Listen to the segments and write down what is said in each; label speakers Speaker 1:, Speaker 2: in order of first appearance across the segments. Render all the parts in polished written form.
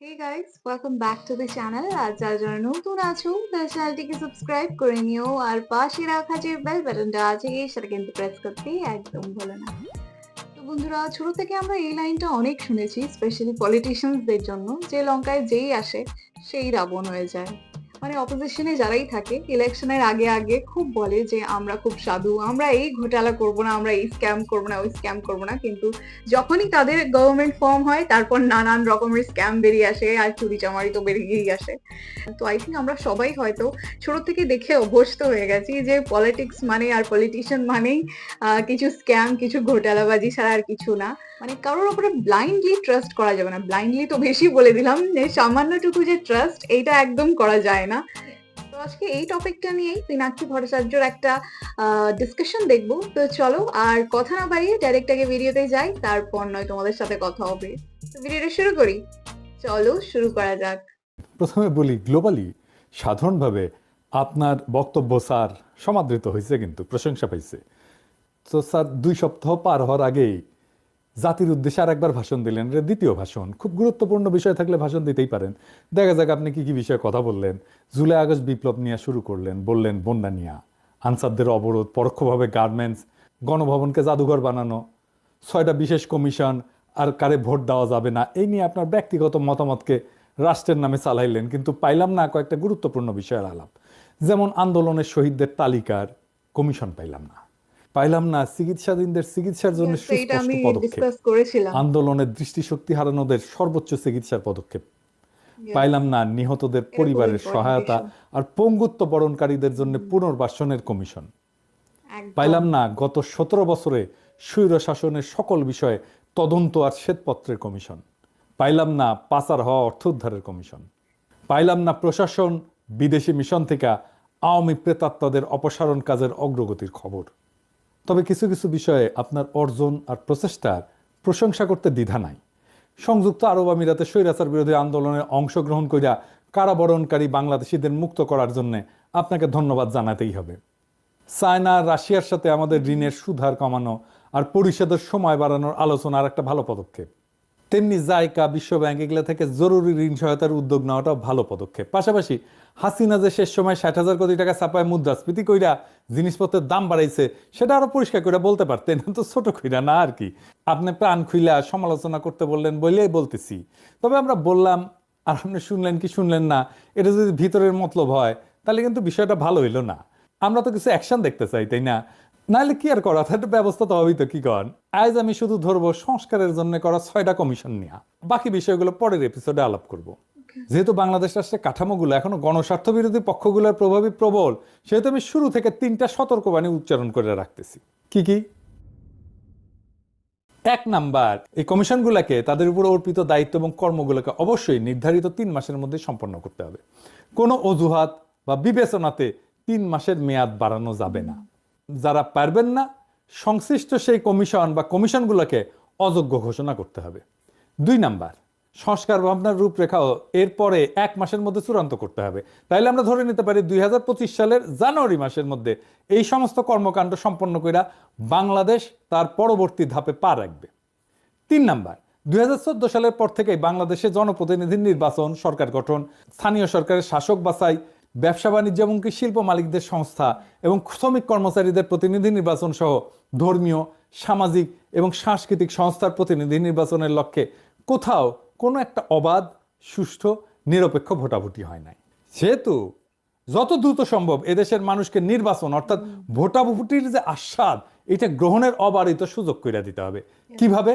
Speaker 1: Hey guys, welcome back to the channel. আর যারা নতুন আছো তারা চ্যানেলটিকে সাবস্ক্রাইব করে নিও আর পাশে রাখা যে বেল বাটনটা আছে সেটা কিন্তু প্রেস করতে একদম ভুলো না। তো বন্ধুরা, ছোট থেকে আমরা এই লাইনটা অনেক শুনেছি, স্পেশালি পলিটিশিয়ানসদের জন্য, যে লঙ্কায় যেই আসে সেই রাবণ হয়ে যায়। মানে অপোজিশনে যারাই থাকে ইলেকশনের আগে আগে খুব বলে যে আমরা খুব সাধু, আমরা এই ঘোটালা করব না, আমরা এই স্ক্যাম করব না, ওই স্ক্যাম করব না, কিন্তু যখনই তাদের গভর্নমেন্ট ফর্ম হয় তারপর নানান রকমের স্ক্যাম বেরিয়ে আসে আর চুরি চামারি তো বেরিয়েই আসে। তো আই থিঙ্ক আমরা সবাই হয়তো ছোট থেকে দেখে অভ্যস্ত হয়ে গেছি যে পলিটিক্স মানে আর পলিটিশিয়ান মানেই কিছু স্ক্যাম, কিছু ঘোটালাবাজি ছাড়া আর কিছু না। মানে কারোর উপরে ব্লাইন্ডলি ট্রাস্ট করা যাবে না। ব্লাইন্ডলি তো বেশি বলে দিলাম, যে সামান্যটুকু যে ট্রাস্ট এইটা একদম করা যায় না। তো আজকে এই টপিকটা নিয়েই পিনাক্ষী ভট্টাচার্যর একটা ডিসকাশন দেখবো। তো চলো আর কথা না বাড়িয়ে ডাইরেক্ট আগে ভিডিওতে যাই, তারপর নয় তোমাদের সাথে কথা হবে। তো ভিডিওটা শুরু করি, চলো শুরু করা যাক।
Speaker 2: প্রথমে বলি, গ্লোবালি সাধারণভাবে আপনার বক্তব্য স্যার সমাদৃত হয়েছে, কিন্তু প্রশংসা পাইছে। তো স্যার 2 সপ্তাহ পার হওয়ার আগেই জাতির উদ্দেশ্যে আর একবার ভাষণ দিলেন। এটা দ্বিতীয় ভাষণ। খুব গুরুত্বপূর্ণ বিষয় থাকলে ভাষণ দিতেই পারেন। দেখা যাক আপনি কি কি বিষয়ে কথা বললেন। জুলাই আগস্ট বিপ্লব নিয়ে শুরু করলেন, বললেন বন্যা নিয়ে, আনসারদের অবরোধ, পরোক্ষভাবে গার্মেন্টস, গণভবনকে জাদুঘর বানানো, 6টা বিশেষ কমিশন, আর কারে ভোট দেওয়া যাবে না, এই নিয়ে আপনার ব্যক্তিগত মতামতকে রাষ্ট্রের নামে চালাইলেন। কিন্তু পাইলাম না কয়েকটা গুরুত্বপূর্ণ বিষয়ের আলাপ। যেমন আন্দোলনের শহীদদের তালিকার কমিশন পাইলাম না। পাইলাম না চিকিৎসাধীনদের চিকিৎসার জন্য সুস্পষ্ট পদক্ষেপ, আন্দোলনের দৃষ্টিশক্তি হারানোদের সর্বোচ্চ চিকিৎসার পদক্ষেপ। পাইলাম না নিহতদের পরিবারের সহায়তা আর পঙ্গুত্ব বরণকারীদের জন্য পুনর্বাসনের কমিশন। পাইলাম না গত 17 বছরে স্বৈর শাসনের সকল বিষয়ে তদন্ত আর শ্বেতপত্রের কমিশন। পাইলাম না পাচার হওয়া অর্থ উদ্ধারের কমিশন। পাইলাম না প্রশাসন বিদেশি মিশন থেকে আওয়ামী প্রেতাত্মাদের অপসারণ কাজের অগ্রগতির খবর। তবে কিছু কিছু বিষয়ে আপনার অর্জন আর প্রচেষ্টার প্রশংসা করতে দ্বিধা নাই। সংযুক্ত আরব আমিরাতে স্বৈরাচার বিরোধী আন্দোলনে অংশগ্রহণ করিয়া কারাবরণকারী বাংলাদেশিদের মুক্ত করার জন্য আপনাকে ধন্যবাদ জানাতেই হবে। চায়না আর রাশিয়ার সাথে আমাদের ঋণের সুদহার কমানো আর পরিশোধের সময় বাড়ানোর আলোচনা আর একটা ভালো পদক্ষেপ। তেমনি জাইকা, বিশ্বব্যাংক এগুলো থেকে জরুরি ঋণ সহায়তার উদ্যোগ নেওয়াটাও ভালো পদক্ষেপ। পাশাপাশি হাসিনা যে শেষ সময় 60,000 কোটি টাকা ছাপায় মুদ্রাস্ফীতি কইরা জিনিসপত্রের দাম বাড়াইছে, সেটা আরো পরিষ্কার করে বলতে পারতেন, তো ছোট কইরা না আর কি। আপনি প্রাণ খুইলা সমালোচনা করতে বললেন বলেই বলতেছি। তবে আমরা বললাম আর আপনি শুনলেন কি শুনলেন না, এটা যদি ভিতরের মতলব হয় তাহলে কিন্তু বিষয়টা ভালো হইলো না। আমরা তো কিছু অ্যাকশন দেখতে চাই, তাই না? নাহলে কি আর করা, একটা ব্যবস্থা তো হবেই। তো কি করেন? আজ আমি শুধু ধরবো সংস্কারের জন্য করা 6টা কমিশন নিয়ে, বাকি বিষয়গুলো পরের এপিসোডে আলাপ করব। যেহেতু বাংলাদেশ রাষ্ট্রের কাঠামোগুলো এখনো গণস্বার্থ বিরোধী পক্ষগুলোর প্রভাবী প্রবল, সেহেতু আমি শুরু থেকে 3টা সতর্কবাণী উচ্চারণ করে রাখতেছি। কি কি? 1 নাম্বার, এই কমিশনগুলোকে তাদের উপর অর্পিত দায়িত্ব এবং কর্মগুলোকে অবশ্যই নির্ধারিত 3 মাসের মধ্যে সম্পন্ন করতে হবে। কোনো অজুহাত বা বিবেচনাতে 3 মাসের মেয়াদ বাড়ানো যাবে না। যারা পারবেন না, সংশ্লিষ্ট সেই কমিশন বা কমিশনগুলোকে অযোগ্য ঘোষণা করতে হবে। 2 নাম্বার, সংস্কার ভাবনার রূপরেখাও এরপরে 1 মাসের মধ্যে চূড়ান্ত করতে হবে। তাইলে আমরা ধরে নিতে পারি 2025 সালের জানুয়ারি মাসের মধ্যে এই সমস্ত কর্মকাণ্ড সম্পন্ন কইরা বাংলাদেশ তার পরবর্তী ধাপে পা রাখবে। 3 নাম্বার, 2014 সালের পর থেকেই বাংলাদেশে জনপ্রতিনিধির নির্বাচন, সরকার গঠন, স্থানীয় সরকারের শাসক বাছাই, ব্যবসা বাণিজ্য এমনকি শিল্প মালিকদের সংস্থা এবং শ্রমিক কর্মচারীদের প্রতিনিধি নির্বাচন সহ ধর্মীয়, সামাজিক এবং সাংস্কৃতিক সংস্থার প্রতিনিধি নির্বাচনের লক্ষ্যে কোথাও কোনো একটা অবাধ, সুষ্ঠু, নিরপেক্ষ ভোটাভুটি হয় নাই। সেহেতু যত দ্রুত সম্ভব এদেশের মানুষকে নির্বাচন অর্থাৎ ভোটাভুটির যে আস্বাদ, এটা গ্রহণের অবারিত সুযোগ করে দিতে হবে। কিভাবে?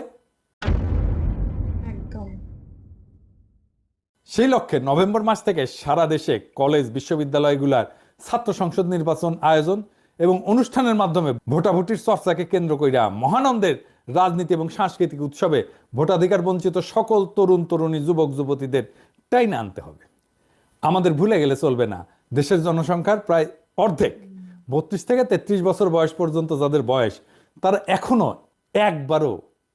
Speaker 2: সেই লক্ষ্যে নভেম্বর মাস থেকে সারা দেশে কলেজ, বিশ্ববিদ্যালয়গুলোর ছাত্র সংসদ নির্বাচন আয়োজন এবং অনুষ্ঠানের মাধ্যমে ভোটাভুটির চর্চাকে কেন্দ্র কইরা মহানন্দের রাজনীতি এবং সাংস্কৃতিক উৎসবে ভোটাধিকার বঞ্চিত সকল তরুণ তরুণী, যুবক যুবতীদের টাইনে আনতে হবে। আমাদের ভুলে গেলে চলবে না, দেশের জনসংখ্যার প্রায় অর্ধেক 32 থেকে 33 বছর বয়স পর্যন্ত যাদের বয়স, তারা এখনো একবারও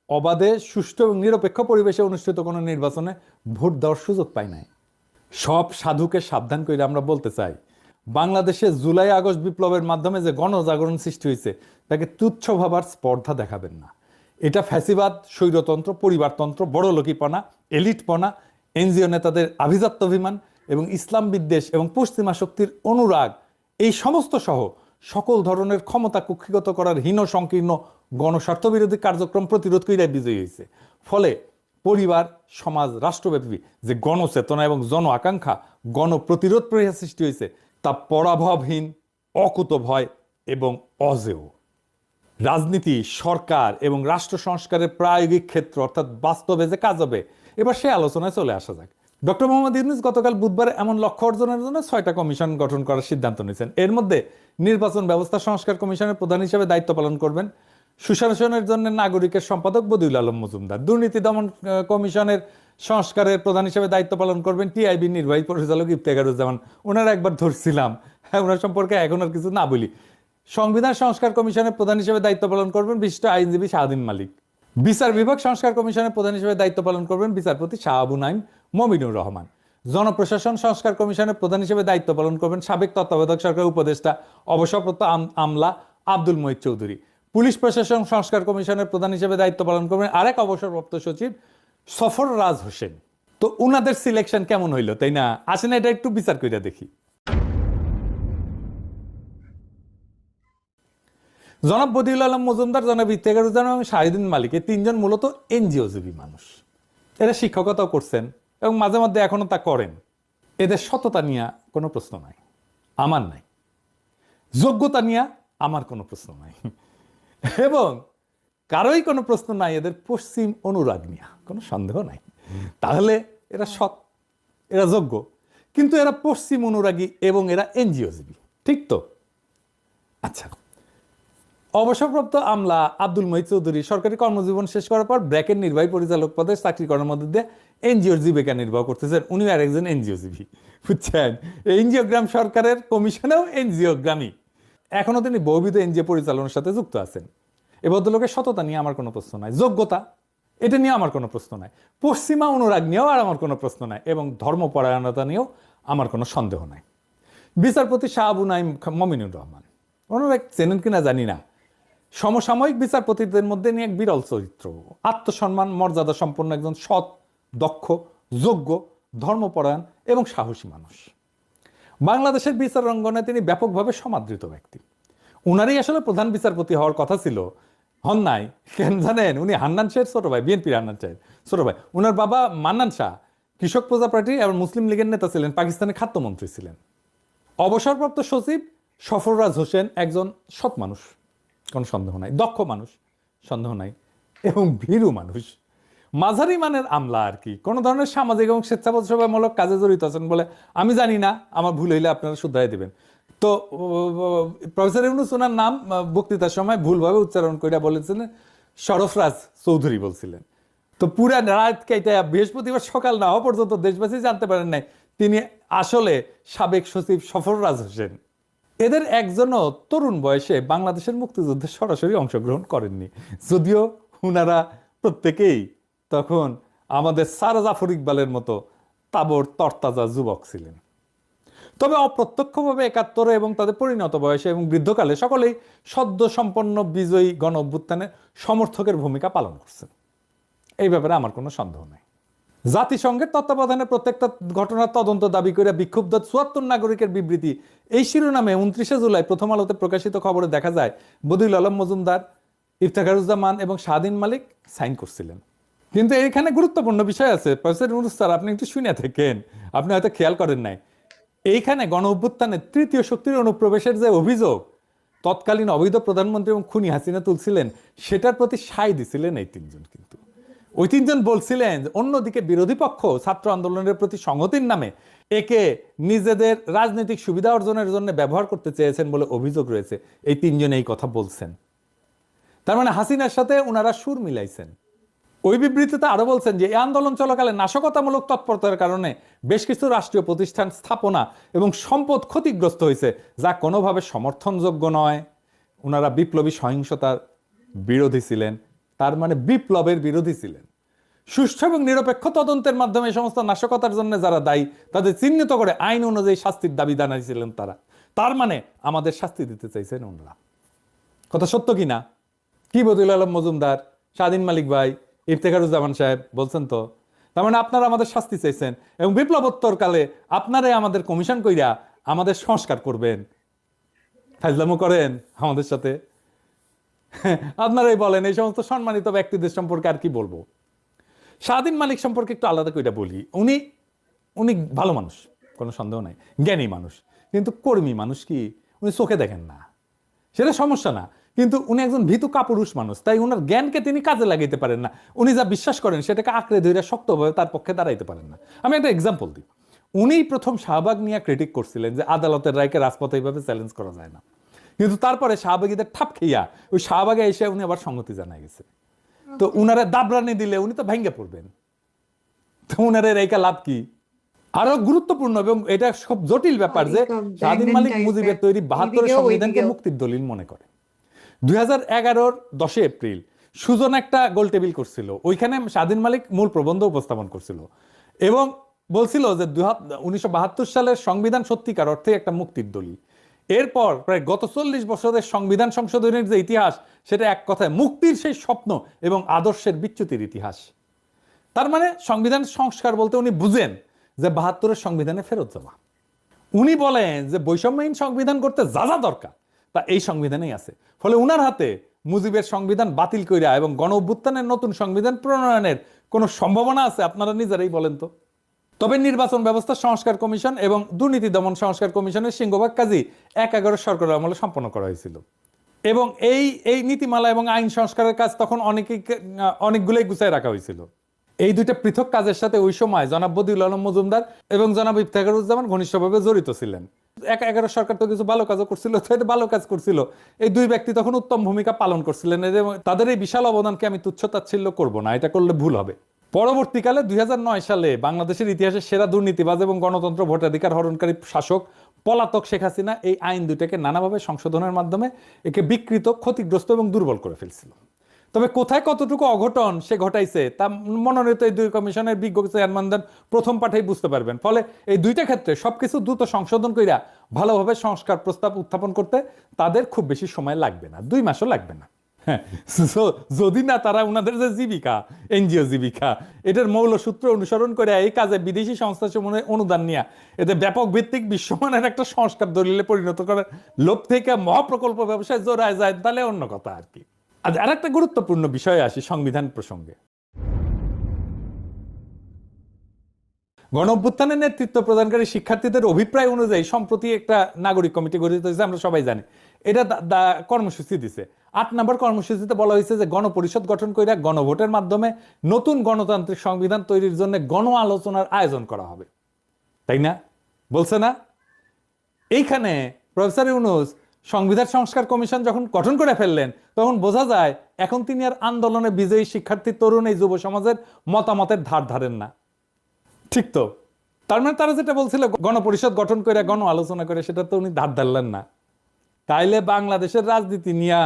Speaker 2: অবাধে, সুষ্ঠু এবং নিরপেক্ষ পরিবেশে অনুষ্ঠিত কোনো নির্বাচনে ভোট দেওয়ার সুযোগ পায় নাই। সব সাধুকে সাবধান করে আমরা বলতে চাই, বাংলাদেশে জুলাই আগস্ট বিপ্লবের মাধ্যমে যে গণজাগরণ সৃষ্টি হয়েছে তাকে তুচ্ছ ভাবার স্পর্ধা দেখাবেন না। এটা ফ্যাসিবাদ, স্বৈরতন্ত্র, পরিবারতন্ত্র, বড়লোকিপনা, এলিটপনা, এনজিও নেতাদের আভিজাত্য অভিমান এবং ইসলাম বিদ্বেষ এবং পশ্চিমা শক্তির অনুরাগ, এই সমস্ত সহ সকল ধরনের ক্ষমতা কুক্ষিগত করার হীন সংকীর্ণ গণস্বার্থবিরোধী কার্যক্রম প্রতিরোধ কইরা বিজয়ী হয়েছে। ফলে পরিবার, সমাজ, রাষ্ট্রব্যাপী যে গণচেতনা এবং জন আকাঙ্ক্ষা, গণপ্রতিরোধ প্রক্রিয়া সৃষ্টি হয়েছে তা পরাভবহীন, অকুতভয় এবং অজেয়। রাজনীতি, সরকার এবং রাষ্ট্র সংস্কারের প্রায়োগিক ক্ষেত্র অর্থাৎ বাস্তবে যে কাজ হবে, এবার সে আলোচনায় চলে আসা যাক। ডক্টর মোহাম্মদ ইউনূস গতকাল বুধবার এমন লক্ষ্য অর্জনের জন্য 6টা কমিশন গঠন করার সিদ্ধান্ত নিয়েছেন। এর মধ্যে নির্বাচন ব্যবস্থা সংস্কার কমিশনের প্রধান হিসেবে দায়িত্ব পালন করবেন সুশাসনের জন্য নাগরিকের সম্পাদক বদিউল আলম মজুমদার। দুর্নীতি দমন কমিশনের সংস্কারের প্রধান হিসেবে দায়িত্ব পালন করবেন টিআইবি নির্বাহী পরিচালক ইফতেখারুজ্জামান। ওনারা একবার ধরছিলাম, ওনার সম্পর্কে এখন আর কিছু না বলি। সংবিধান সংস্কার কমিশনের প্রধান হিসেবে দায়িত্ব পালন করবেন বিশিষ্ট আইনজীবী শাহদিন মালিক। বিচার বিভাগ সংস্কার কমিশনের প্রধান হিসেবে দায়িত্ব পালন করবেন বিচারপতি শাহ আবু নাইম মমিনুর রহমান। জনপ্রশাসন সংস্কার কমিশনের প্রধান হিসেবে দায়িত্ব পালন করবেন সাবেক তত্ত্বাবধায়ক সরকার উপদেষ্টা অবসরপ্রাপ্ত আমলা আব্দুল মহিদ চৌধুরী। পুলিশ প্রশাসন সংস্কার কমিশনের প্রধান হিসেবে দায়িত্ব পালন করবেন আরেক অবসরপ্রাপ্ত সচিব সফররাজ হোসেন। তো উনাদের সিলেকশন কেমন হইলো, তাই না? আসেন এটা একটু বিচার কইরা দেখি। জনাব বদিউল আলম মজুমদার, জনাব ইফতেখারুজ্জামান এবং শাহিদিন মালিক, এই তিনজন মূলত এনজিওজীবী মানুষ। এরা শিক্ষকতাও করছেন এবং মাঝে মধ্যে এখনো তা করেন। এদের সততা নিয়ে কোনো প্রশ্ন নাই, আমার নাই। যোগ্যতা নিয়ে আমার কোনো প্রশ্ন নাই, এবং কারোই কোনো প্রশ্ন নাই এদের পশ্চিম অনুরাগ নিয়ে, কোনো সন্দেহ নাই। তাহলে এরা সৎ, এরা যোগ্য, কিন্তু এরা পশ্চিম অনুরাগী এবং এরা এনজিওজীবী, ঠিক তো? আচ্ছা, অবসরপ্রাপ্ত আমলা আব্দুল মহিদ চৌধুরী সরকারি কর্মজীবন শেষ করার পর ব্র্যাকের নির্বাহী পরিচালক পদে চাকরি করার মধ্যে দিয়ে এনজিওর জীবিকা নির্বাহ করতেছেন। উনিও আরেকজন এনজিওজীবী, বুঝছেন? এনজিওগ্রাম সরকারের কমিশনেও এনজিওগ্রামী। এখনো তিনি বহুবিধ এনজিও পরিচালনার সাথে যুক্ত আছেন। এ ভদ্রলোকের সততা নিয়ে আমার কোনো প্রশ্ন নাই, যোগ্যতা এটা নিয়ে আমার কোনো প্রশ্ন নাই, পশ্চিমা অনুরাগ নিয়েও আর আমার কোনো প্রশ্ন নাই, এবং ধর্মপরায়ণতা নিয়েও আমার কোনো সন্দেহ নাই। বিচারপতি শাহ আবু নাইম মমিনুর রহমান, ওনারা চেনেন কিনা জানি না, সমসাময়িক বিচারপতিদের মধ্যে নিয়ে এক বিরল চরিত্র, আত্মসম্মান, মর্যাদা সম্পন্ন একজন সৎ, দক্ষ, যোগ্য, ধর্মপরায়ণ এবং সাহসী মানুষ। বাংলাদেশের বিচার অঙ্গনে তিনি ব্যাপকভাবে সমাদৃত ব্যক্তি। উনারই আসলে প্রধান বিচারপতি হওয়ার কথা ছিল, হন নাই। কেন জানেন? উনি হান্নান শাহের ছোট ভাই, বিএনপির হান্নান শাহের ছোট ভাই। উনার বাবা মান্নান শাহ কৃষক প্রজা পার্টি এবং মুসলিম লীগের নেতা ছিলেন, পাকিস্তানের খাদ্যমন্ত্রী ছিলেন। অবসরপ্রাপ্ত সচিব সফররাজ হোসেন একজন সৎ মানুষ, কোনো সন্দেহ নাই, দক্ষ মানুষ, সন্দেহ নাই, এবং ভীরু মানুষ, মাঝারি মানের আমলা আর কি। কোনো ধরনের সামাজিক এবং স্বেচ্ছাসেবামূলক কাজে জড়িত আছেন বলে আমি জানি না, আমার ভুল হইলে আপনারা শুধরাই দেবেন। তো প্রফেসর ইউনূস ওনার নাম বক্তৃতার সময় ভুলভাবে উচ্চারণ করে বলেছিলেন সরফরাজ চৌধুরী বলছিলেন। তো পুরা রাত কেটে বৃহস্পতিবার সকাল না হওয়া পর্যন্ত দেশবাসী জানতে পারেন নাই তিনি আসলে সাবেক সচিব সফররাজ হোসেন। এদের একজনও তরুণ বয়সে বাংলাদেশের মুক্তিযুদ্ধে সরাসরি অংশগ্রহণ করেননি, যদিও ওনারা প্রত্যেকেই তখন আমাদের স্যার জাফর ইকবালের মতো তাবড় তরতাজা যুবক ছিলেন। তবে অপ্রত্যক্ষভাবে ৭১ এবং তাদের পরিণত বয়সে এবং বৃদ্ধকালে সকলেই সদ্য সম্পন্ন বিজয়ী গণ অভ্যুত্থানের সমর্থকের ভূমিকা পালন করছেন। এই ব্যাপারে আমার কোনো সন্দেহ নেই। জাতিসংঘের তত্ত্বাবধানে প্রত্যেকটা ঘটনার তদন্ত দাবি করে বিক্ষুব্ধ ৭৪ নাগরিকের বিবৃতি, এই শিরোনামে ২৯শে জুলাই প্রথম আলোতে প্রকাশিত খবরে দেখা যায় বদিউল আলম মজুমদার, ইফতেখারুজ্জামান এবং শাহদিন মালিক সাইন করছিলেন। কিন্তু এইখানে গুরুত্বপূর্ণ বিষয় আছে, প্রফেসর ইউনূস স্যার, আপনি একটু শুনে থাকেন, আপনি হয়তো খেয়াল করেন নাই। এইখানে গণ অভ্যুত্থানের তৃতীয় শক্তির অনুপ্রবেশের যে অভিযোগ তৎকালীন অবৈধ প্রধানমন্ত্রী এবং খুনি হাসিনা তুলছিলেন, সেটার প্রতি সায় দিছিলেন এই তিনজন। কিন্তু ওই তিনজন বলছিলেন অন্যদিকে বিরোধী পক্ষ ছাত্র আন্দোলনের প্রতি সংহতির নামে একে নিজেদের রাজনৈতিক সুবিধা অর্জনের জন্য ব্যবহার করতে চেয়েছেন বলে অভিযোগ রয়েছে। এই তিনজন এই কথা বলছেন, তার মানে হাসিনার সাথে ওনারা সুর মিলাইছেন। ওই বিবৃতিতে আরো বলছেন যে এই আন্দোলন চলাকালে নাশকতামূলক তৎপরতার কারণে বেশ কিছু রাষ্ট্রীয় প্রতিষ্ঠান স্থাপনা এবং সম্পদ ক্ষতিগ্রস্ত হয়েছে, যা কোনোভাবে সমর্থনযোগ্য নয়। ওনারা বিপ্লবী সহিংসতার বিরোধী ছিলেন, তার মানে বিপ্লবের বিরোধী ছিলেন। সুষ্ঠু এবং নিরপেক্ষ তদন্তের মাধ্যমে এই সমস্ত নাশকতার জন্য যারা দায়ী তাদের চিহ্নিত করে আইন অনুযায়ী শাস্তির দাবি জানাইছিলেন তারা। তার মানে আমাদের শাস্তি দিতে চাইছেন ওনারা। কথা সত্য কিনা? কি বদিউল আলম মজুমদার, শাহদিন মালিক ভাই, ইফতেখারুজ্জামান সাহেব বলছেন তো? তার মানে আপনারা আমাদের শাস্তি চাইছেন এবং বিপ্লবোত্তর কালে আপনারাই আমাদের কমিশন কইরা আমাদের সংস্কার করবেন। ফাজলামো করেন আমাদের সাথে। আপনারাই বলেন। এই সমস্ত সম্মানিত ব্যক্তিদের সম্পর্কে আর কি বলবো। শাহদ্বীন মালিক সম্পর্কে একটু আলাদা কইরা বলি। উনি উনি ভালো মানুষ, কোনো সন্দেহ নাই, জ্ঞানী মানুষ, কিন্তু কর্মী মানুষ কি উনি চোখে দেখেন না, সেটা সমস্যা না। কিন্তু উনি একজন ভীতু কাপুরুষ মানুষ, তাই উনার জ্ঞানকে তিনি কাজে লাগাইতে পারেন না। উনি যা বিশ্বাস করেন সেটাকে আঁকড়ে ধরে শক্তভাবে তার পক্ষে দাঁড়াইতে পারেন না। আমি একটা এক্সাম্পল দিই। উনি প্রথম শাহবাগ নিয়ে ক্রিটিক করছিলেন যে আদালতের রায়কে রাজপথে এইভাবে চ্যালেঞ্জ করা যায় না, কিন্তু তারপরে শাহবাগীদের ঠাপ খেইয়া ওই শাহবাগে এসে উনি আবার সংগতি জানাই গেছে। তো উনারা দাবরানি দিলে উনি তো ভেঙ্গে পড়বেন, তো উনার রেখা লাভ কি? আরো গুরুত্বপূর্ণ এবং এটা খুব জটিল ব্যাপার যে স্বাধীন মালিক মুজিবের তৈরি ৭২ সংবিধানকে মুক্তির দলিল মনে করে। 2011-র 10 এপ্রিল সুজন একটা গোল টেবিল করছিল, ওইখানে স্বাধীন মালিক মূল প্রবন্ধ উপস্থাপন করছিল এবং বলছিল যে 1972 সালের সংবিধান সত্যিকার অর্থে একটা মুক্তির দলিল। এরপর প্রায় গত 40 বছরের সংবিধান সংশোধনের যে ইতিহাস, সেটা এক কথায় মুক্তির সেই স্বপ্ন এবং আদর্শের বিচ্যুতির ইতিহাস। তার মানে সংবিধান সংস্কার বলতে উনি বুঝেন যে ৭২-এর সংবিধানে ফেরত যাওয়া। উনি বলেন যে বৈষম্যহীন সংবিধান করতে যা যা দরকার তা এই সংবিধানেই আছে। ফলে উনার হাতে মুজিবের সংবিধান বাতিল কইরা এবং গণ অভ্যুত্থানের নতুন সংবিধান প্রণয়নের কোনো সম্ভাবনা আছে? আপনারা নিজেরাই বলেন তো। তবে নির্বাচন ব্যবস্থা সংস্কার কমিশন এবং দুর্নীতি দমন সংস্কার কমিশনের সিংহভাগ কাজই ১/১১ সরকারের আমলে সম্পন্ন করা হয়েছিল এবং এই নীতিমালা এবং আইন সংস্কারের কাজ তখন অনেকগুলোই গুছায় রাখা হয়েছিল। এই দুইটা পৃথক কাজের সাথে ওই সময় জনাব বদিউল আলম মজুমদার এবং জনাব ইফতেখারুজ্জামান ঘনিষ্ঠভাবে জড়িত ছিলেন। ১/১১ সরকার তো কিছু ভালো কাজও করছিল, তো এটা ভালো কাজ করছিল। এই দুই ব্যক্তি তখন উত্তম ভূমিকা পালন করছিলেন এবং তাদের এই বিশাল অবদানকে আমি তুচ্ছ-তাচ্ছিল্য করব না, এটা করলে ভুল হবে। পরবর্তীকালে 2009 সালে বাংলাদেশের ইতিহাসের সেরা দুর্নীতিবাজ এবং গণতন্ত্র ভোটাধিকার হরণকারী শাসক পলাতক শেখ হাসিনা এই আইন দুইটাকে নানাভাবে সংশোধনের মাধ্যমে একে বিকৃত, ক্ষতিগ্রস্ত এবং দুর্বল করে ফেলছিল। তবে কোথায় কতটুকু অঘটন সে ঘটাইছে তা মনোনীত এই দুই কমিশনের বিজ্ঞ চেয়ারম্যানদের প্রথম পাঠেই বুঝতে পারবেন। ফলে এই দুইটা ক্ষেত্রে সবকিছু দ্রুত সংশোধন কইরা ভালোভাবে সংস্কার প্রস্তাব উত্থাপন করতে তাদের খুব বেশি সময় লাগবে না, 2 মাসও লাগবে না। যদি না তারা উনাদের যে জীবিকা, এনজিও জীবিকা, এটার মৌলসূত্র অনুসরণ করে এই কাজে বিদেশি সংস্থা সমূহে অনুদান নিয়ে এতে ব্যাপক ভিত্তিক বিশ্বমানের একটা সংস্কার দলিলে পরিণত করার লোভ থেকে মহাপ্রকল্প ব্যবসায় জোড়ায় যায়, তাহলে অন্য কথা আর কি। আর একটা গুরুত্বপূর্ণ বিষয়ে আসি সংবিধান প্রসঙ্গে। গণ অভ্যুত্থানের নেতৃত্ব প্রদানকারী শিক্ষার্থীদের অভিপ্রায় অনুযায়ী সম্প্রতি একটা নাগরিক কমিটি গঠিত হয়েছে, আমরা সবাই জানি। এটা কর্মসূচি দিছে। 8 নম্বর কর্মসূচিতে বলা হয়েছে যে গণপরিষদ গঠন করে গণভোটের মাধ্যমে নতুন গণতান্ত্রিক সংবিধান তৈরির জন্য গণ আলোচনার আয়োজন করা হবে, তাই না? বলছে না? এইখানে প্রফেসর ইউনূস সংবিধান সংস্কার কমিশন যখন গঠন করে ফেললেন, তখন বোঝা যায় এখন তিনি আর আন্দোলনে বিজয়ী শিক্ষার্থী, তরুণ, এই যুব সমাজের মতামতের ধার ধারেন না, ঠিক তো? তার মানে তারা যেটা বলছিল গণপরিষদ গঠন করে গণ আলোচনা করে, সেটা তো উনি ধার ধারলেন না। তাইলে বাংলাদেশের রাজনীতি নিয়া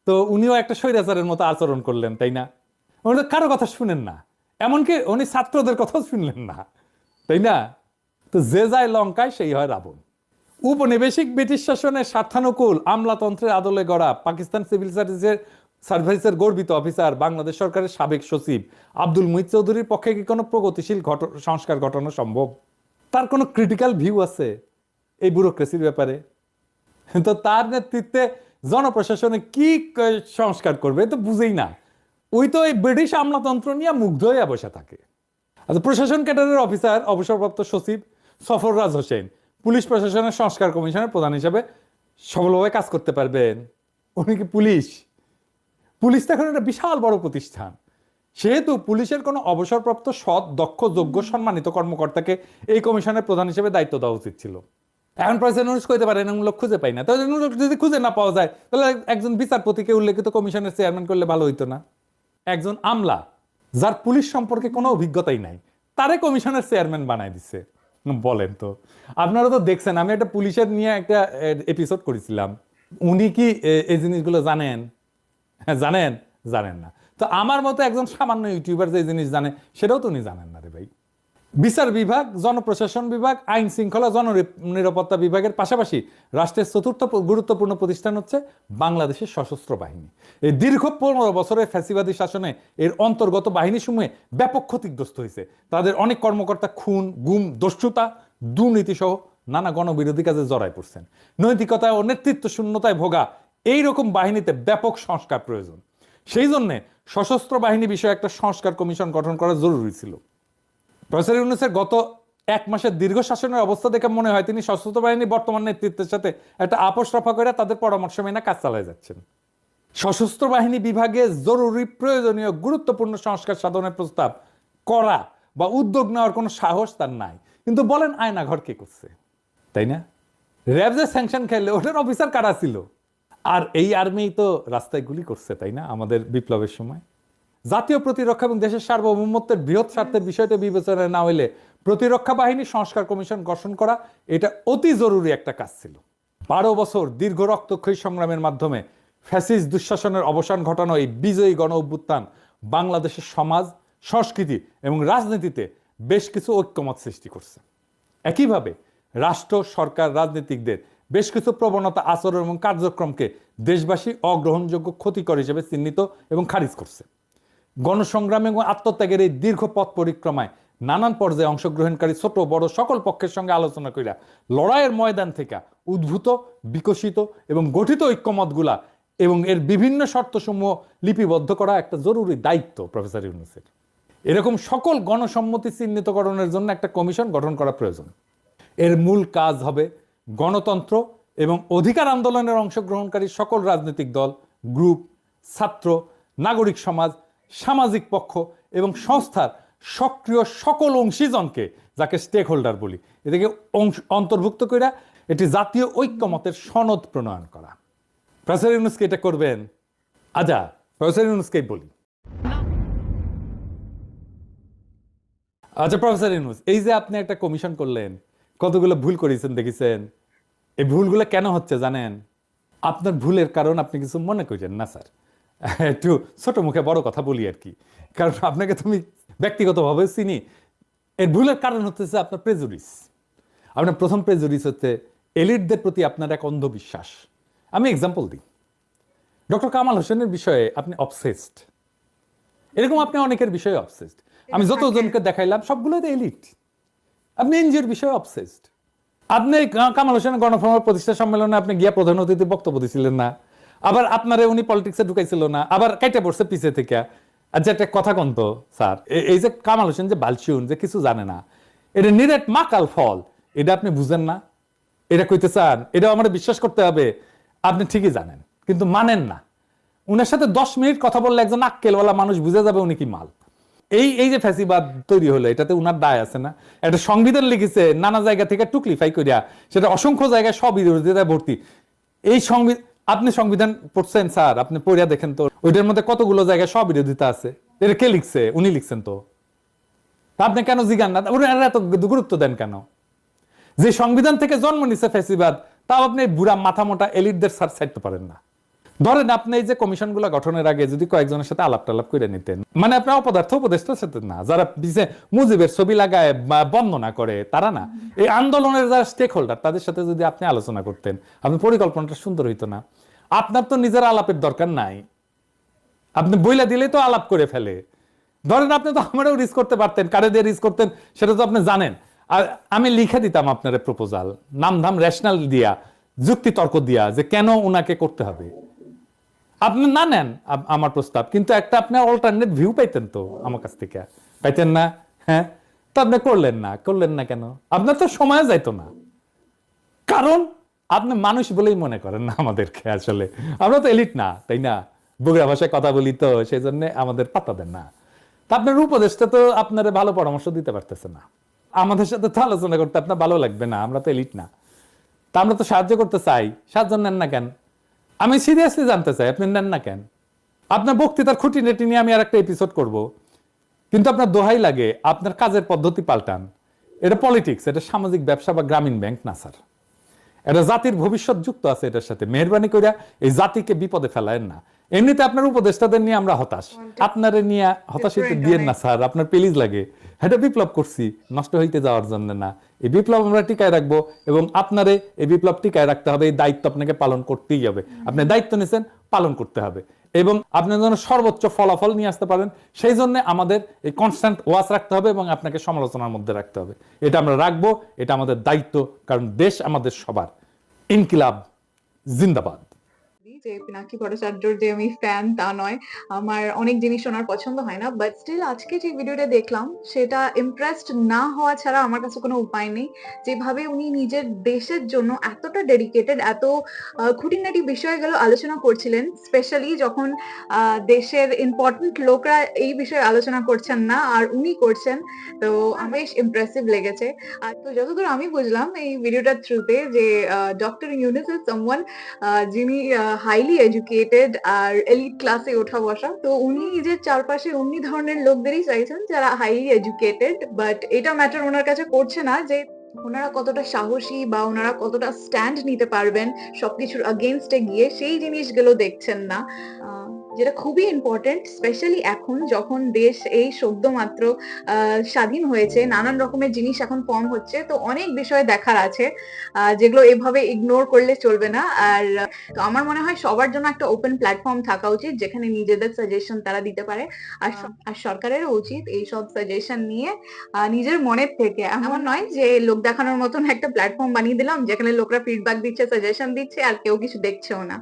Speaker 2: তো উনিও একটা স্বৈরাচারের মতো আচরণ করলেন, তাই না? উনি তো কারো কথা শুনেন না, এমনকি উনি ছাত্রদের কথাও শুনলেন না, তাই না? তো যে যায় লঙ্কায় সেই হয় রাবণ। উপনিবেশিক ব্রিটিশ শাসনের স্বার্থানুকূল আমলাতন্ত্রের আদলে গড়া পাকিস্তান সিভিল সার্ভিসের গর্বিত অফিসার বাংলাদেশ সরকারের সাবেক সচিব আব্দুল মুহিত চৌধুরীর পক্ষে কি কোনো প্রগতিশীল সংস্কার ঘটানো সম্ভব? তার কোনো ক্রিটিক্যাল ভিউ আছে এই ব্যুরোক্রেসির ব্যাপারে? তো তার নেতৃত্বে জনপ্রশাসনে কি সংস্কার করবে তো বুঝেই না। ওই তো এই ব্রিটিশ আমলাতন্ত্র নিয়ে মুগ্ধ হয়ে বসে থাকে। আচ্ছা, প্রশাসন ক্যাডারের অফিসার অবসরপ্রাপ্ত সচিব সফররাজ হোসেন পুলিশ প্রশাসনের সংস্কার কমিশনের প্রধান হিসেবে সফলভাবে কাজ করতে পারবেন? উনি কি পুলিশ তো এখন একটা বিশাল বড় প্রতিষ্ঠান, সেহেতু পুলিশের কোনো অবসরপ্রাপ্ত সৎ, দক্ষ, যোগ্য, সম্মানিত কর্মকর্তাকে এই কমিশনের প্রধান হিসেবে দায়িত্ব দেওয়া উচিত ছিল। এখন প্রেসিডেন্ট কইতে পারেন এমন লোক খুঁজে পাই না, তাহলে যদি খুঁজে না পাওয়া যায় তাহলে একজন বিচারপতিকে উল্লেখিত কমিশনের চেয়ারম্যান করলে ভালো হইতো না? একজন আমলা যার পুলিশ সম্পর্কে কোনো অভিজ্ঞতাই নাই, তারে কমিশনের চেয়ারম্যান বানায় দিচ্ছে। বলেন তো, আপনারা তো দেখছেন, আমি একটা পুলিশের নিয়ে একটা এপিসোড করেছিলাম। উনি কি এই জিনিসগুলো জানেন? জানেন না। তো আমার মতো একজন সামান্য ইউটিউবার যে জিনিস জানে সেটাও তো উনি জানেন না রে ভাই। বিচার বিভাগ, জনপ্রশাসন বিভাগ, আইন শৃঙ্খলা, জননিরাপত্তা বিভাগের পাশাপাশি রাষ্ট্রের চতুর্থ গুরুত্বপূর্ণ প্রতিষ্ঠান হচ্ছে বাংলাদেশের সশস্ত্র বাহিনী। এই দীর্ঘ 15 বছরের ফ্যাসিবাদী শাসনে এর অন্তর্গত বাহিনীসমূহে ব্যাপক ক্ষতিগ্রস্ত হয়েছে। তাদের অনেক কর্মকর্তা খুন, গুম, দস্যুতা, দুর্নীতি সহ নানা গণবিরোধী কাজে জড়ায় পড়ছেন। নৈতিকতা ও নেতৃত্ব শূন্যতায় ভোগা এইরকম বাহিনীতে ব্যাপক সংস্কার প্রয়োজন। সেই জন্য সশস্ত্র বাহিনী বিষয়ে একটা সংস্কার কমিশন গঠন করা জরুরি ছিল। প্রফেসর ইউনূসের গত 1 মাসের দীর্ঘ শাসনের অবস্থা দেখে মনে হয় তিনি সশস্ত্র বাহিনীর বর্তমান নেতৃত্বের সাথে একটা আপোষ রফা করে তাদের পরামর্শ মেনে কাজ চালিয়ে যাচ্ছেন। সশস্ত্র বাহিনী বিভাগে জরুরি, প্রয়োজনীয়, গুরুত্বপূর্ণ সংস্কার সাধনের প্রস্তাব করা বা উদ্যোগ নেওয়ার কোনো সাহস তার নাই। কিন্তু বলেন আয়নাঘর কে করছে, তাই না? র্যাব যে স্যাংশন খেলে ওটার অফিসার কারা ছিল? আর এই আর্মি তো রাস্তায় গুলি করছে, তাই না, আমাদের বিপ্লবের সময়। জাতীয় প্রতিরক্ষা এবং দেশের সার্বভৌমত্বের বৃহৎ স্বার্থের বিষয়টা বিবেচনায় না হইলে প্রতিরক্ষা বাহিনী সংস্কার কমিশন গঠন করা এটা অতি জরুরি একটা কাজ ছিল। 12 বছর দীর্ঘ রক্তক্ষয়ী সংগ্রামের মাধ্যমে ফ্যাসিস্ট দুঃশাসনের অবসান ঘটানো এই বিজয়ী গণ অভ্যুত্থান বাংলাদেশের সমাজ, সংস্কৃতি এবং রাজনীতিতে বেশ কিছু ঐক্যমত সৃষ্টি করছে। একইভাবে রাষ্ট্র, সরকার, রাজনীতিকদের বেশ কিছু প্রবণতা, আচরণ এবং কার্যক্রমকে দেশবাসী অগ্রহণযোগ্য, ক্ষতিকর হিসেবে চিহ্নিত এবং খারিজ করছে। গণসংগ্রাম এবং আত্মত্যাগের এই দীর্ঘ পথ পরিক্রমায় নানান পর্যায়ে অংশগ্রহণকারী ছোট বড় সকল পক্ষের সঙ্গে আলোচনা কইরা লড়াইয়ের ময়দান থেকে উদ্ভূত, বিকশিত এবং গঠিত ঐক্যমতগুলা এবং এর বিভিন্ন শর্তসমূহ লিপিবদ্ধ করা একটা জরুরি দায়িত্ব প্রফেসর ইউনূসের। এরকম সকল গণসম্মতি চিহ্নিতকরণের জন্য একটা কমিশন গঠন করা প্রয়োজন। এর মূল কাজ হবে গণতন্ত্র এবং অধিকার আন্দোলনের অংশগ্রহণকারী সকল রাজনৈতিক দল, গ্রুপ, ছাত্র, নাগরিক সমাজ, সামাজিক পক্ষ এবং সংস্থার সক্রিয় সকল অংশীজনকে, যাকে স্টেক হোল্ডার বলি, এটাকে অন্তর্ভুক্ত করে এটি জাতীয় ঐক্যমতের সনদ প্রণয়ন করা। প্রফেসর ইউনূসকে এটা করবেন? আচ্ছা, প্রফেসর ইউনূসকেই বলি। আচ্ছা প্রফেসর ইউনূস, এই যে আপনি একটা কমিশন করলেন, কতগুলো ভুল করেছেন দেখেছেন। এই ভুলগুলো কেন হচ্ছে জানেন? আপনার ভুলের কারণ আপনি কিছু মনে করেন না স্যার, একটু ছোট মুখে বড় কথা বলি আর কি, কারণ আপনাকে তুমি ব্যক্তিগতভাবে চিনি। এর ভুলের কারণ হচ্ছে আপনার প্রেজুডিস। আপনার প্রথম প্রেজুডিস হচ্ছে এলিটদের প্রতি আপনার এক অন্ধবিশ্বাস। আমি এক্সাম্পল দিই, ডক্টর কামাল হোসেনের বিষয়ে আপনি অবসেসড, এরকম আপনি অনেকের বিষয়ে অবসেসড। আমি যতজনকে দেখাইলাম সবগুলোই তো এলিট। আপনি এনজিওর বিষয়ে অবসেসড। আপনি কামাল হোসেনের গণফোরামের প্রতিষ্ঠা সম্মেলনে আপনি গিয়া প্রধান অতিথি বক্তব্য দিয়েছিলেন না, আবার আপনারে উনি পলিটিক্সে ঢুকাইছিল না, আবার কেটে পড়ছে পিছে থেকে। আচ্ছা একটা কথা কন তো স্যার, এই যে কামাল হোসেন যে বালচিউন, যে কিছু জানে না, এটা নিরেট মাকাল ফল, এটা আপনি বুঝেন না? এটা কইতে চান, এটা আমার বিশ্বাস করতে হবে আপনি ঠিকই জানেন কিন্তু মানেন না। উনার সাথে 10 মিনিট কথা বললে একজন আক্কেলওয়ালা মানুষ বুঝে যাবে উনি কি মাল। এই যে ফ্যাসিবাদ তৈরি হলো, এটাতে উনার দায় আছে না? একটা সংবিধান লিখেছে নানা জায়গা থেকে টুকলিফাই করিয়া, সেটা অসংখ্য জায়গায় স্ববিরোধিতায় ভর্তি। এই আপনি সংবিধান পড়ছেন স্যার, আপনি পড়িয়া দেখেন তো ওইটার মধ্যে কতগুলো জায়গায় স্ববিরোধিতা আছে। এটা কে লিখছে? উনি লিখছেন তো। আপনি কেন জিগান না? ওনারা এত গুরুত্ব দেন কেন? যে সংবিধান থেকে জন্ম নিছে ফ্যাসিবাদ, তাও আপনি বুড়া মাথা মোটা এলিটদের সার ছাড়তে পারেন না। ধরেন আপনি এই যে কমিশনগুলো গঠনের আগে যদি কয়েকজনের সাথে আলাপ টালাপ করে নিতেন, মানে আপনার অপদার্থ উপদেষ্টার সাথে না, যারা মুজিবের ছবি লাগায় বন্দনা করে তারা না, এই আন্দোলনের যারা স্টেক হোল্ডার তাদের সাথে যদি আপনি আলোচনা করতেন, আপনার পরিকল্পনাটা সুন্দর হইতো না? আপনার তো নিজের আলাপের দরকার নাই, আপনি বইলা দিলেই তো আলাপ করে ফেলে। ধরেন আপনি তো আমারও রিস্ক করতে পারতেন, কারে দিয়ে রিস্ক করতেন সেটা তো আপনি জানেন। আর আমি লিখে দিতাম আপনার প্রপোজাল, নামধাম রেশনাল দিয়া, যুক্তি তর্ক দিয়া, যে কেন উনাকে করতে হবে। আপনি না নেন আমার প্রস্তাব, কিন্তু একটা আপনার অল্টারনেট ভিউ পাইতেন তো আমার কাছ থেকে, পাইতেন না? হ্যাঁ, তো আপনি করলেন না কেন? আপনার তো সময় যাইতো না, কারণ আপনি মানুষ বলেই মনে করেন না আমাদেরকে। আসলে আমরা তো এলিট না, তাই না? বগুড়া ভাষায় কথা বলি তো, সেই জন্য আমাদের পাত্তা দেন না। তা আপনার উপদেশটা তো আপনারা ভালো পরামর্শ দিতে পারতেছে না, আমাদের সাথে তো আলোচনা করতে আপনার ভালো লাগবে না, আমরা তো এলিট না। তা আমরা তো সাহায্য করতে চাই, সাহায্য নেন না কেন? আমি সিরিয়াসলি জানতে চাই আপনি নেন না কেন? আপনার বক্তৃতার খুঁটিনাটি নিয়ে আমি আর একটা এপিসোড করব, কিন্তু আপনার দোহাই লাগে আপনার কাজের পদ্ধতি পাল্টান। এটা পলিটিক্স, এটা সামাজিক ব্যবসা বা গ্রামীণ ব্যাংক না স্যার। এটা জাতির ভবিষ্যৎ যুক্ত আছে এটার সাথে। মেহরবানি করে এই জাতিকে বিপদে ফেলায়েন না। এমনিতে আপনার উপদেষ্টাদের নিয়ে আমরা হতাশ, আপনারে নিয়ে হতাশিত দিয়েন না স্যার, আপনার প্লিজ লাগে। এটা বিপ্লব করছি নষ্ট হইতে যাওয়ার জন্য না। এই বিপ্লব আমরা টিকায় রাখবো এবং আপনারে এই বিপ্লব টিকায় রাখতে হবে। এই দায়িত্ব আপনাকে পালন করতেই হবে। আপনি দায়িত্ব নিয়েছেন, পালন করতে হবে এবং আপনি যেন সর্বোচ্চ ফলাফল নিয়ে আসতে পারেন সেই জন্য আমাদের এই কনস্ট্যান্ট ওয়াচ রাখতে হবে এবং আপনাকে সমালোচনার মধ্যে রাখতে হবে। এটা আমরা রাখবো, এটা আমাদের দায়িত্ব, কারণ দেশ আমাদের সবার। ইনকিলাব জিন্দাবাদ।
Speaker 1: যে পিনাকি ভট্টাচার্যর যে আমি ফ্যান তা নয়, আমার অনেক জিনিস ওনার পছন্দ হয় না, বাট স্টিল আজকে যে ভিডিওটা দেখলাম সেটা ইমপ্রেসড না হওয়া ছাড়া আমার কাছে কোনো উপায় নেই। যেভাবে উনি নিজের দেশের জন্য এতটা ডেডিকেটেড, এত খুঁটিনাটি বিষয়গুলো আলোচনা করছিলেন, স্পেশালি যখন দেশের ইম্পর্টেন্ট লোকরা এই বিষয়ে আলোচনা করছেন না আর উনি করছেন, তো আমার বেশ ইমপ্রেসিভ লেগেছে। আর তো যতদূর আমি বুঝলাম এই ভিডিওটার থ্রুতে যে ডক্টর ইউনূস ইজ সামওয়ান যিনি হাইলি এডুকেটেড আর এলিট ক্লাসে ওঠা বসা, তো উনি নিজের চারপাশে অমনি ধরনের লোকদেরই চাইছেন যারা হাইলি এডুকেটেড, বাট এটা ম্যাটার ওনার কাছে করছে না যে ওনারা কতটা সাহসী বা ওনারা কতটা স্ট্যান্ড নিতে পারবেন সবকিছুর আগেনস্টে গিয়ে, সেই জিনিসগুলো দেখছেন না, যেটা খুবই ইম্পর্টেন্ট, স্পেশালি এখন যখন দেশ এই সদ্য মাত্র স্বাধীন হয়েছে, নানান রকমের জিনিস এখন ফর্ম হচ্ছে, তো অনেক বিষয় দেখার আছে যেগুলো এভাবে ইগনোর করলে চলবে না। আর তো আমার মনে হয় সবার জন্য একটা ওপেন প্ল্যাটফর্ম থাকা উচিত যেখানে নিজেদের সাজেশন তারা দিতে পারে। আর সরকারেরও উচিত এইসব সাজেশন নিয়ে নিজের মনের থেকে, এমন নয় যে লোক দেখানোর মতন একটা প্ল্যাটফর্ম বানিয়ে দিলাম যেখানে লোকরা ফিডব্যাক দিচ্ছে, সাজেশন দিচ্ছে আর কেউ কিছু দেখছেও না।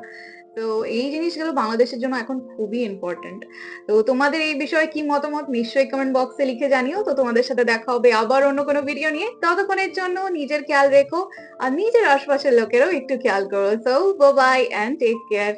Speaker 1: তো এই জিনিসগুলো বাংলাদেশের জন্য এখন খুবই ইম্পর্টেন্ট। তো তোমাদের এই বিষয়ে কি মতামত নিশ্চয়ই কমেন্ট বক্সে লিখে জানিও। তো তোমাদের সাথে দেখা হবে আবার অন্য কোনো ভিডিও নিয়ে। ততক্ষণের জন্য নিজের খেয়াল রেখো আর নিজের আশপাশের লোকেরও একটু খেয়াল করো। So bye bye and take care.